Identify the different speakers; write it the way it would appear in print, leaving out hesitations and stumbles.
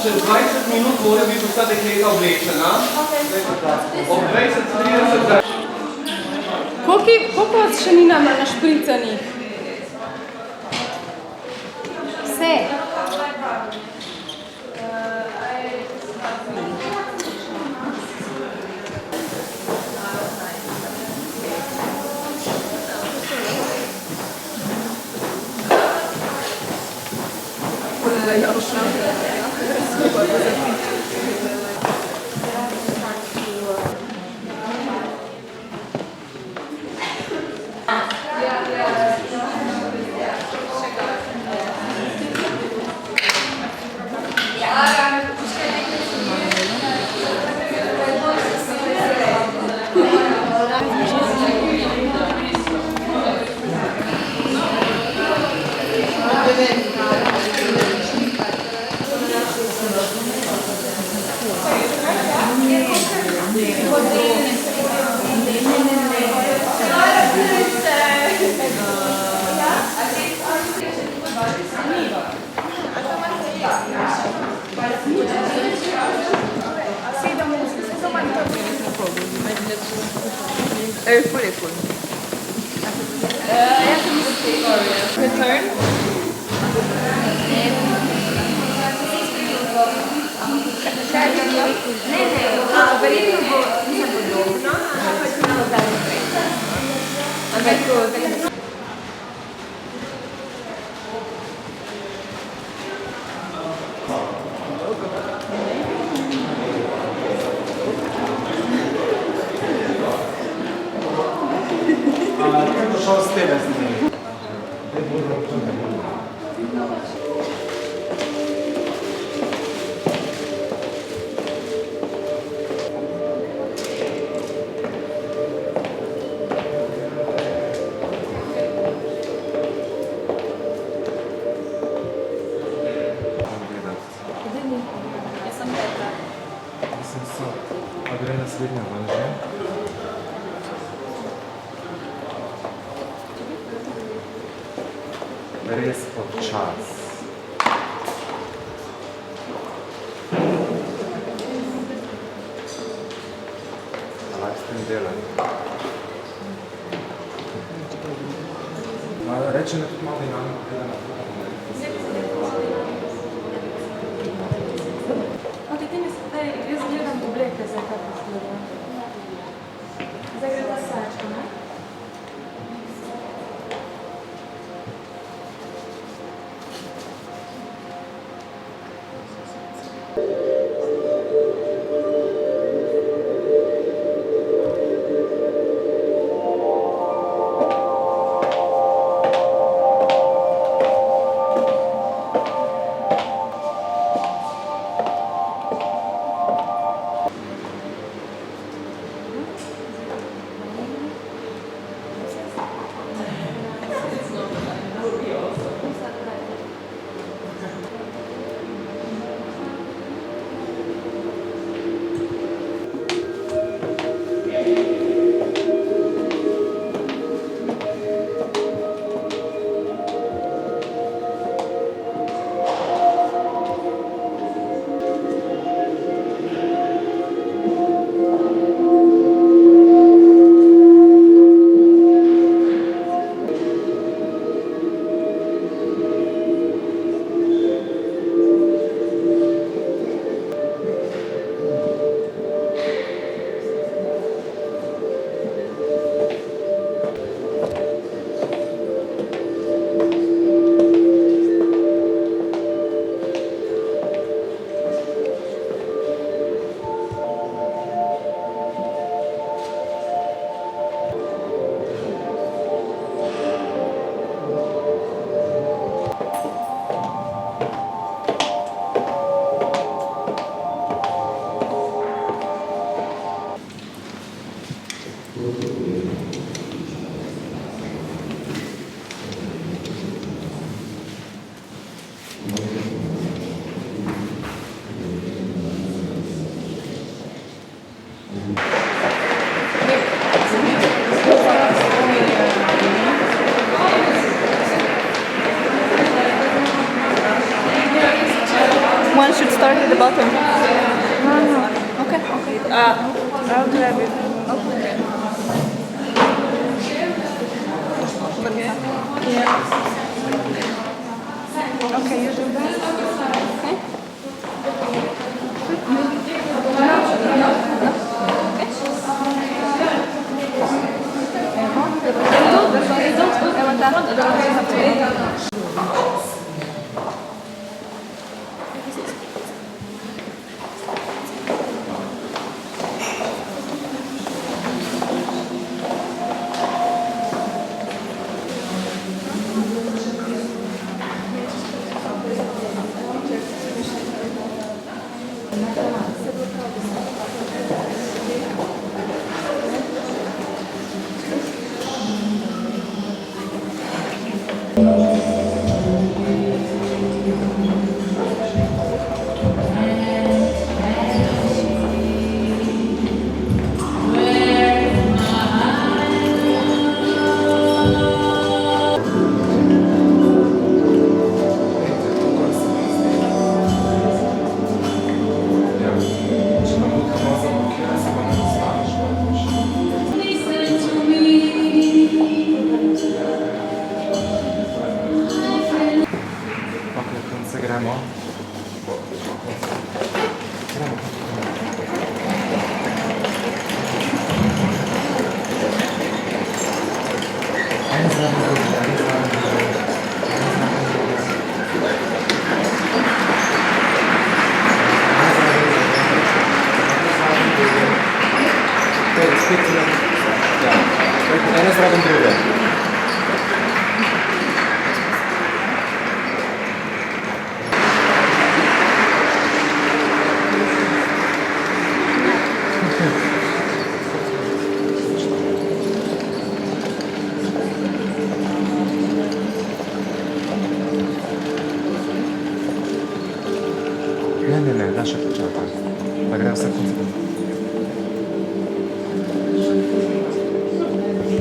Speaker 1: Čez 20 minut mora biti vsa dekleta oblečena. Ob 20:30.
Speaker 2: Koliko vas še ni nam našpricanih? Vse.
Speaker 3: Return. Verjetno bo podobno, ampak se nam zdaj naprej. Ampak to
Speaker 4: Došel s tebe z njim.
Speaker 5: A gre naslednja ven že? Res počas. Kaj s tem delati? Reče me tudi malo dinamiko, gleda na to.
Speaker 2: Jaz gledam obleke, zdaj kako izgleda. Zdaj gre ta sačka, ne?
Speaker 3: the bottom.
Speaker 2: No.
Speaker 3: Okay.
Speaker 2: I'll grab it. Okay, you do that.
Speaker 3: Okay.
Speaker 5: Ok, consegriamo. Eines Rad und drüber. Ne, lascia facciata. La grassa funziona.